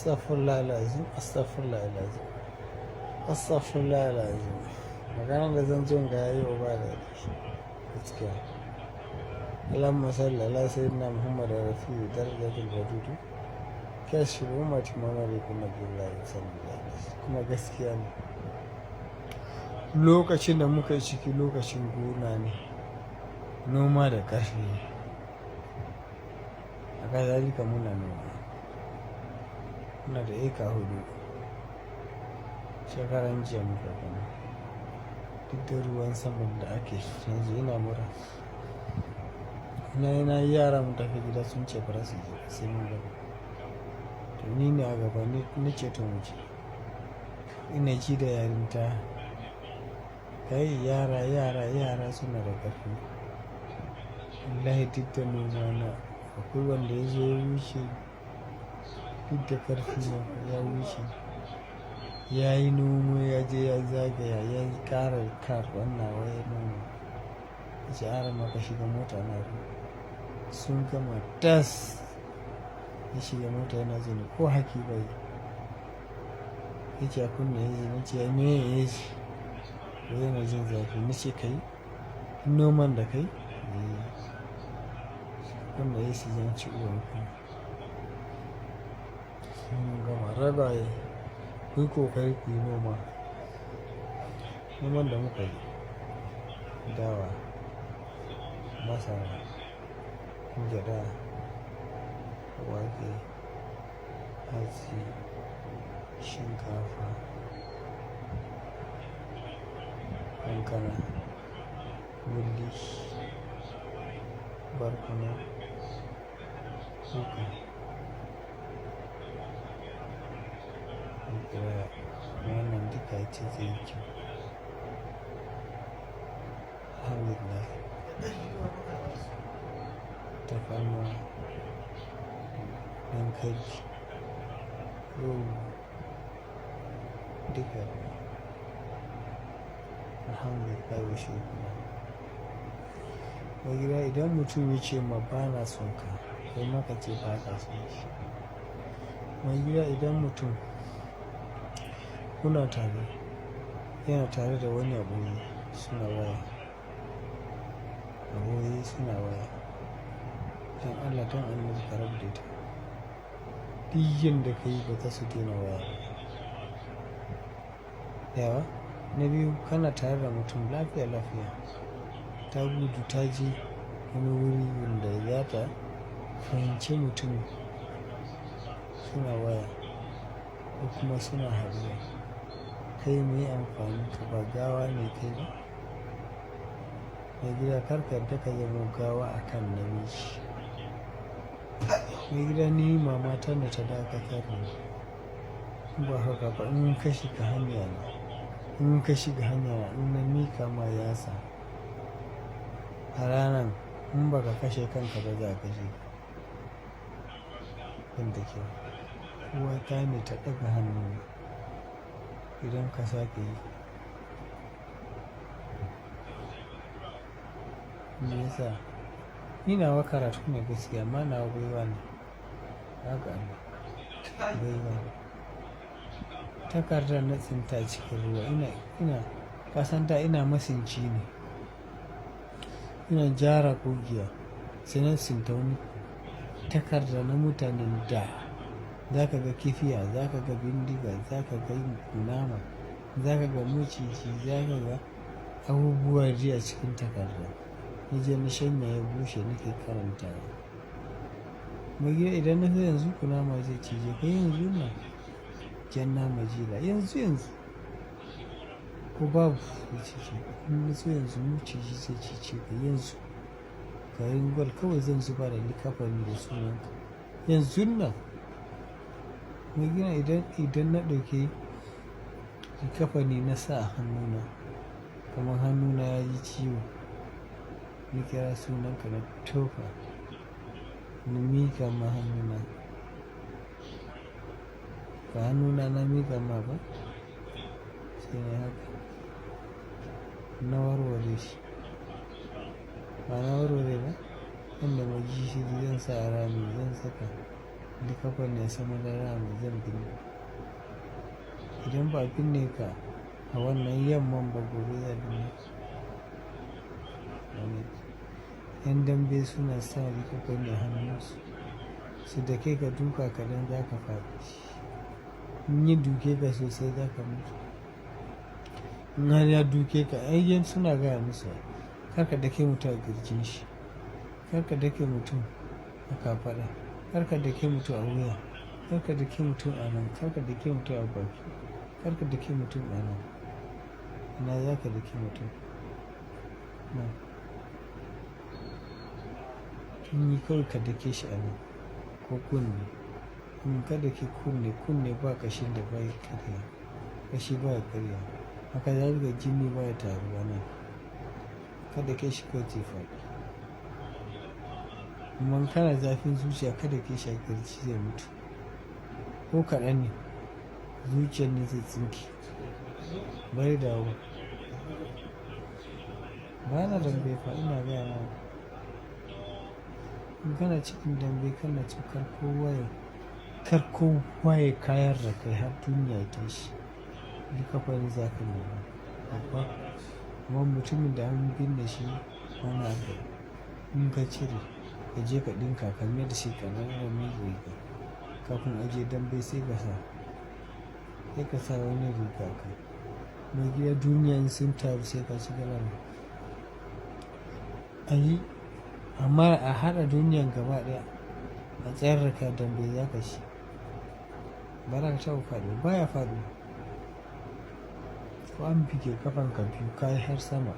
Astaghfirullah alazim, astaghfirullah alazim, astaghfirullah alazim. Maganar da zan jin ga yayi ba da gaskiya. Allahumma salli ala sayyidina Muhammad wa rafi'i darajatul wadudu. Kashi ummati Muhammad kuma billahi sallallahu alaihi wasallam. Kuma gaskiya ne. Lokacin da muka yi ciki lokacin gona ne. Noma da ƙarfi. A kazalika muna noma. Muna da eka 4. Shekaran jiya muka gama. Duk da ruwan saman da ake yanzu ina mura. Na yi yara mu tafi gida sun ce ba su je sai mun gaba. To ni ne a gaba ni ce to mu je. Ina ji da yarinta. Kai yara suna da ƙarfi. Wallahi duk da noma na akwai wanda ya zo ya wuce duk da ƙarfi ya wuce. Ya yi noma ya je ya zagaya ya ƙara kar wannan waye noma. Ya ce ara maka shiga mota na sun gama tas. Ya shiga mota yana zane ko haki bai. Ya ce a kunna ya ji na ce me ya ji. Wai yana jin zafi na ce kai noman da kai kunna ya shi zan ci uwan ku. Sun gama ragaye ku yi kokari ku yi noma. Noman da muka yi dawa, masara, gyada, wake, hatsi, shinkafa, kankana, gulli, barkono, kuka. Wannan duka ya ce zai yi kyau. Alhamdulillah. Tafarnuwa, dankali, rogo, duka. Alhamdulillah wa shukura. Mai gida idan mutum ya ce ma ba na son ka, kai maka ce ba ka son shi. Mai gida idan mutum kuna tare, yana tare da wani aboyi suna waya. Aboyi suna waya. Dan Allah dan annabi ka rabu da ita. Duk yanda ka yi ba za su daina waya. Yawa? Na biyu kana tare da mutum lafiya. Ta gudu ta je wani wuri wanda za ta fahimci mutum suna waya ko kuma suna haɗuwa. Kai mai amfani ka ba gawa ne kai ba. Mai gida karka da ka zama gawa a kan namiji. Mai gida ni mama ta da ta dakatar ne. Ba haka ba in ka shiga hanya na. In ka shiga hanya na in na mika ma yasa. A ranar in ba ka kashe kanka ba za ka kashe. Yanda ke. Uwa ta ne ta ɗaga hannu idan ka sake yi. Me yasa? Ni nawa karatu ne gaskiya amma nawa baiwa ne. Haka ne. Baiwa ne. Takardar na tsinta cikin ruwa kasanta ina masinci ne. Ina jara ƙugiya sai na tsinta wani takarda na mutanen da za ka ga kifiya, za ka ga bindiga, za ka ga kunama, za ka ga maciji, za ka ga abubuwa ji a cikin takarda. Na je na shanya ya bushe nake karantawa. Mai gida idan na so yanzu kunama zai cije ka yanzu nan jan nama jila yanzu ko babu zai cije ka. In na so yanzu maciji zai cije ka yanzu. Garin gwal kawai zan zuba da likafani da sunanka yanzu nan. Mai gida idan na ɗauke likafani na sa a hannuna kamar hannuna ya ji ciwo na kira sunanka na tofa na mika ma hannuna. Ba hannuna na mika ma ba sai na haka na warware shi. Ba na warware ba inda magishiri zan sa a rami zan saka likafan ya sama da rami zan binne. Idan ba binne ka a wannan yamman ba gobe za binne. Yan dambe suna sa likafan ya hannunsu su da kai ka duka kaɗan za ka faɗi. In yi duke ka sosai za ka mutu. In har ya duke ka ayyan suna gaya musu karka dake mutum a kirjin shi, karka dake mutum a kafaɗa, karka dake mutum a wuya, karka dake mutum a nan, karka dake mutum a baki, karka dake mutum a nan. Ina za ka dake mutum? In yi kawai ka dake shi a nan ko kunne. In ka dake kunne ba kashin da bai karya, kashi ba ya karya. Haka za ka jini ba ya taruwa nan. Ka dake shi kawai zai faɗi. Amma kana zafin zuciya ka dake shi a kirji zai mutu. Ko kaɗan ne zuciyar ne zai tsinke bai dawo. Ba na dambe fa ina gaya ma. In kana cikin dambe kana cin kar kowa ya kayar da kai har duniya ta shi. Likafani za ka nema babba. Amma mutumin da an binne shi wani abu in ka cire ka je ka ɗinka ka mai da shi ƙaramin riga kafin aje dambe sai ka sa wani riga kai. Mai gida duniya sun taru sai ka ci gaba amma a haɗa duniyan gaba ɗaya a tsayar da ka dambe za ka ci ba za ka taɓa faɗo baya faɗo. Ko an bige kafan ka biyu ka yi har sama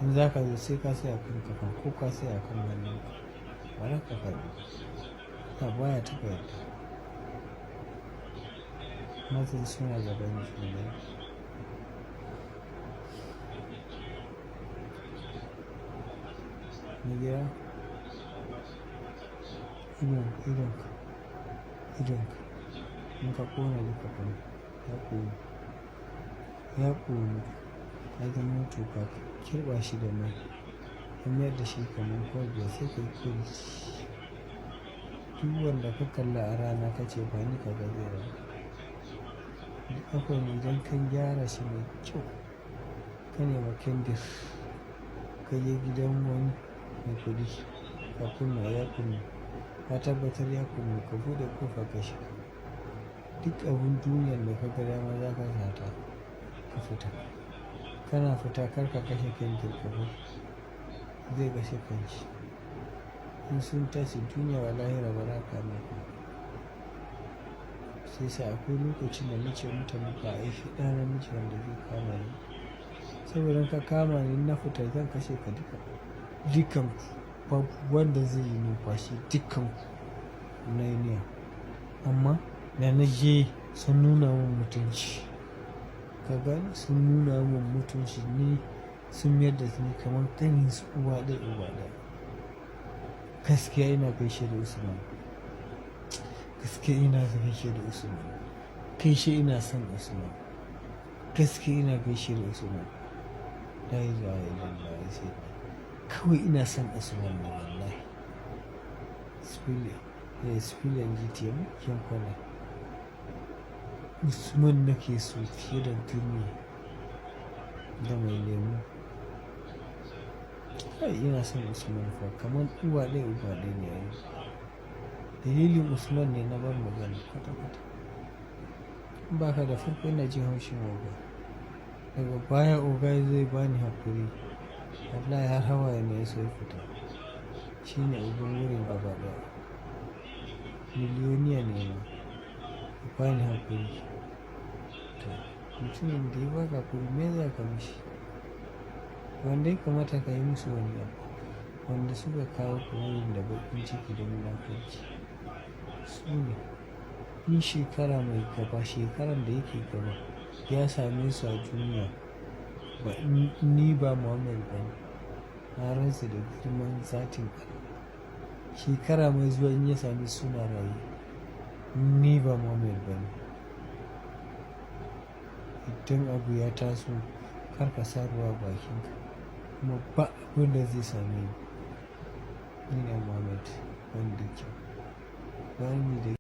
in za ka zo sai ka sai a kan kafan ko ka sai a kan hannun ba za ka faɗo ta baya taɓa yadda. Mazan suna gaban juna. Mai gida idonka in ka ƙona likafan ya ƙonu ya zama toka ka kirɓa shi da mai ka mayar da shi kamar kwalba sai ka yi kulci. Duk wanda ka kalla a rana ka ce ba ni ka ga zai rabu. Likafan idan ka gyara shi mai kyau ka nema kendir ka je gidan wani mai kuɗi ka kunna ya kunna ka tabbatar ya kunna ka buɗe ƙofa ka shiga. Duk abun duniyar da ka ga dama za ka sata ka fita. Kana fita kar ka kashe kendir ka bar zai kashe kanshi. In sun tashi duniya wa lahira ba za ka nufa. Sai sa akwai lokacin da nace mutane ba a yi ɗa namiji wanda zai kama ni. Saboda ka kama ni na fita zan kashe ka dukan babu wanda zai yi numfashi dukan na yi niyya. Amma da na je sun nuna min mutunci. Ka gani sun nuna min mutunci ni sun mayar da ni kamar ƙanin su uwa ɗaya. Gaskiya ina gaishe da Usman. Gaskiya ina gaishe da Usman. Gaishe ina son Usman. Gaskiya ina gaishe da Usman. La ilaha illallah sai kawai ina son Usman ne wallahi. Spillian GTM yan kwana. Usman nake so fiye da duniya da mai lemu. Kai ina son Usman fa kamar uwa ɗaya ne yayi. Dalilin Usman ne na bar magana kwata-kwata. Ba ka da farko ina jin haushin oga. Daga baya oga zai bani hakuri. Wallahi har hawaye ne ya so ya fita. Shi ne uban wurin gaba ɗaya. Miliyoniya ne ma. Ya bani hakuri. Mutumin da ya baka hakuri me za ka mishi? Wanda ya kamata ka yi musu wani abu. Wanda suka kawo ka wurin da baƙin ciki da munafurci. Su ne. In shekara mai gaba shekaran da yake gaba ya same su a duniya ni ba Muhammad ba ne. Na rantsa da girman zatin Allah. Shekara mai zuwa in ya same suna raye ni ba Muhammad ba ne. Idan abu ya taso kar ka sa ruwa bakinka kuma ba abin da zai same ni ne Muhammad wanda kyau. Ba ni da